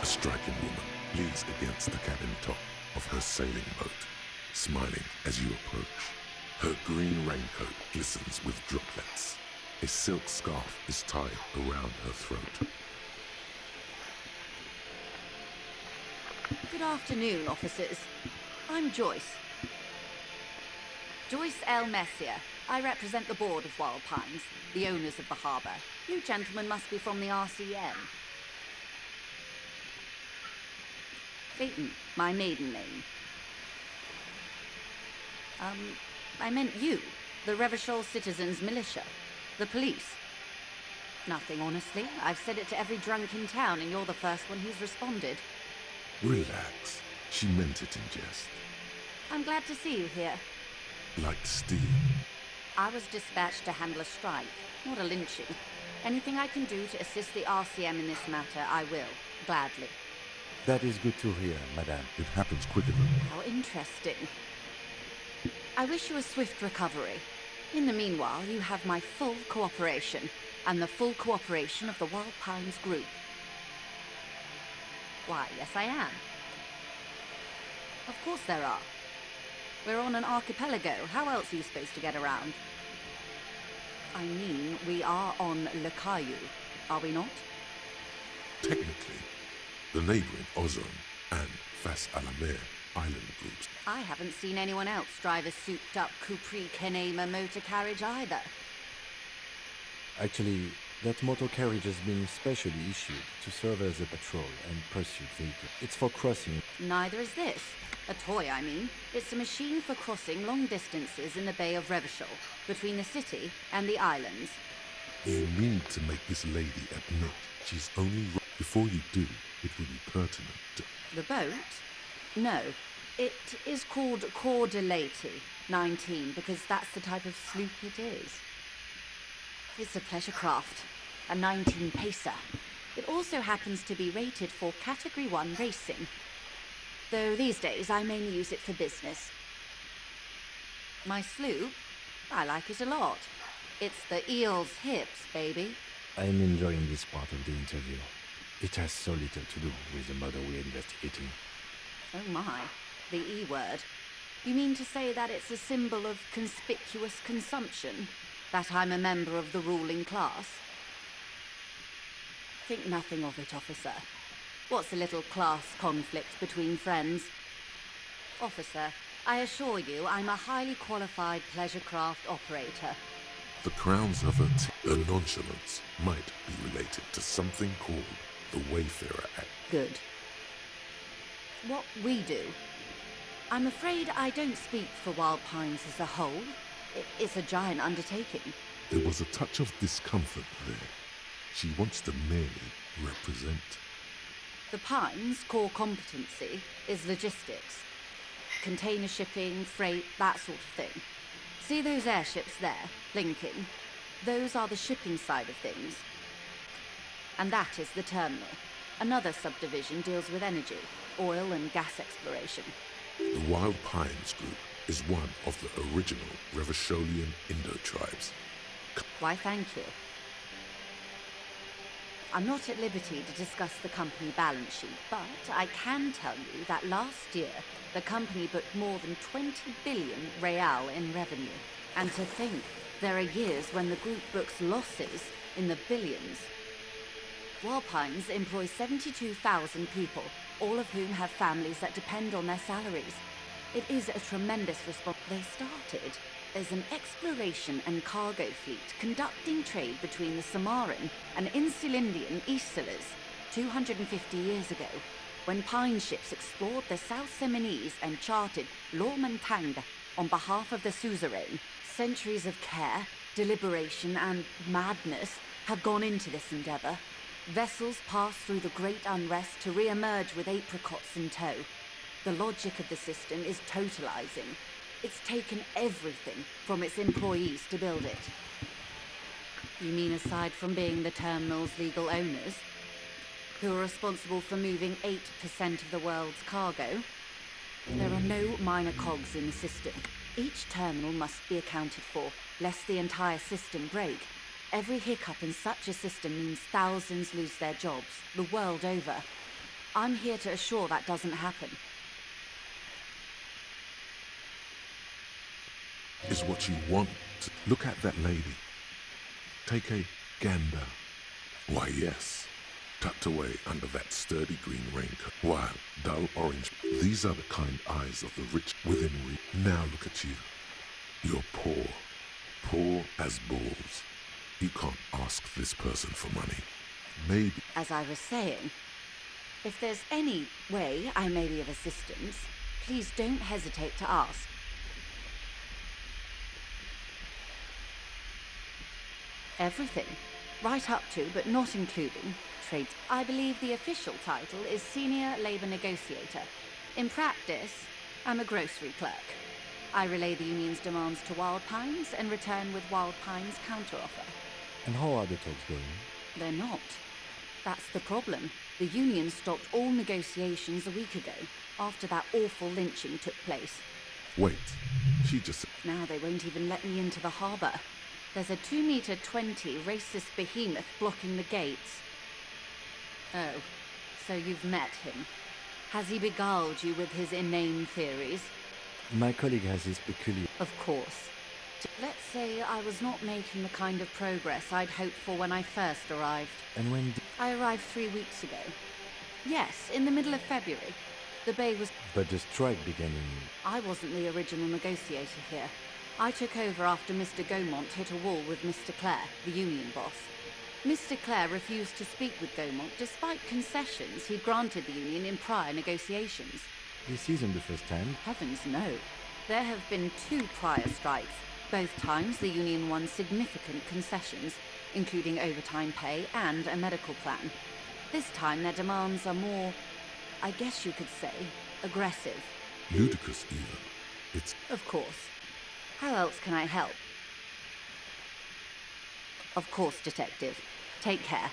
A striking woman leans against the cabin top of her sailing boat, smiling as you approach. Her green raincoat glistens with droplets. A silk scarf is tied around her throat. Good afternoon, officers. I'm Joyce. Joyce L. Messier. I represent the board of Wild Pines, the owners of the harbour. You gentlemen must be from the RCM. Clayton, my maiden name. I meant you, the Revachol Citizens Militia, the police. Nothing, honestly. I've said it to every drunk in town, and you're the first one who's responded. Relax. She meant it in jest. I'm glad to see you here. Like steel. I was dispatched to handle a strike, not a lynching. Anything I can do to assist the RCM in this matter, I will, gladly. That is good to hear, madame. It happens quicker than... How interesting. I wish you a swift recovery. In the meanwhile, you have my full cooperation, and the full cooperation of the Wild Pines group. Why, yes I am. Of course there are. We're on an archipelago. How else are you supposed to get around? I mean, we are on Le Caillou, are we not? Technically, the neighbouring Ozone and Fas a la Mer island groups. I haven't seen anyone else drive a souped-up Capri Kenema motor carriage either. Actually, that motor carriage has been specially issued to serve as a patrol and pursuit vehicle. It's for crossing. Neither is this. A toy, I mean. It's a machine for crossing long distances in the Bay of Revachol, between the city and the islands. You need to make this lady admit she's only... Before you do, it will be pertinent to... The boat? No. It is called Cor de Leyte 19, because that's the type of sloop it is. It's a pleasure craft, a 19-pacer. It also happens to be rated for Category 1 racing, though these days I mainly use it for business. My sloop? I like it a lot. It's the eel's hips, baby. I'm enjoying this part of the interview. It has so little to do with the murder we're investigating. Oh my, the E word. You mean to say that it's a symbol of conspicuous consumption? That I'm a member of the ruling class? Think nothing of it, officer. What's a little class conflict between friends? Officer, I assure you I'm a highly qualified pleasure craft operator. The crowns of her nonchalance might be related to something called the Wayfarer Act. Good. What we do? I'm afraid I don't speak for Wild Pines as a whole. It's a giant undertaking. There was a touch of discomfort there. She wants to merely represent. The Pines' core competency is logistics. Container shipping, freight, that sort of thing. See those airships there, blinking? Those are the shipping side of things. And that is the terminal. Another subdivision deals with energy, oil and gas exploration. The Wild Pines Group is one of the original Revacholian Indo-tribes. Why, thank you. I'm not at liberty to discuss the company balance sheet, but I can tell you that last year, the company booked more than 20 billion real in revenue. And to think, there are years when the group books losses in the billions. Wild Pines employs 72,000 people, all of whom have families that depend on their salaries. It is a tremendous response. They started as an exploration and cargo fleet conducting trade between the Samaran and Insulindian Isolas 250 years ago, when pine ships explored the South Seminese and charted Lormentang on behalf of the suzerain. Centuries of care, deliberation, and madness have gone into this endeavor. Vessels pass through the great unrest to re-emerge with apricots in tow. The logic of the system is totalizing. It's taken everything from its employees to build it. You mean aside from being the terminal's legal owners, who are responsible for moving 8% of the world's cargo? There are no minor cogs in the system. Each terminal must be accounted for, lest the entire system break. Every hiccup in such a system means thousands lose their jobs, the world over. I'm here to assure that doesn't happen. Is what you want. Look at that lady. Take a gander. Why, yes. Tucked away under that sturdy green raincoat. While dull orange. These are the kind eyes of the rich within reach. Now look at you. You're poor. Poor as balls. You can't ask this person for money. Maybe. As I was saying, if there's any way I may be of assistance, please don't hesitate to ask. Everything. Right up to, but not including, trade. I believe the official title is Senior Labor Negotiator. In practice, I'm a grocery clerk. I relay the union's demands to Wild Pines and return with Wild Pines' counteroffer. And how are the talks going? They're not. That's the problem. The union stopped all negotiations a week ago, after that awful lynching took place. Wait. She just... Now they won't even let me into the harbor. There's a 2-meter 20 racist behemoth blocking the gates. Oh, so you've met him. Has he beguiled you with his inane theories? My colleague has his peculiar... Of course. Let's say I was not making the kind of progress I'd hoped for when I first arrived. And when... I arrived 3 weeks ago. Yes, in the middle of February. The bay was... But the strike began in... I wasn't the original negotiator here. I took over after Mr. Gaumont hit a wall with Mr. Clare, the union boss. Mr. Clare refused to speak with Gaumont despite concessions he'd granted the union in prior negotiations. This isn't the first time. Heavens no. There have been 2 prior strikes. Both times the union won significant concessions, including overtime pay and a medical plan. This time their demands are more, I guess you could say, aggressive. Ludicrous even. It's... Of course. How else can I help? Of course, Detective. Take care.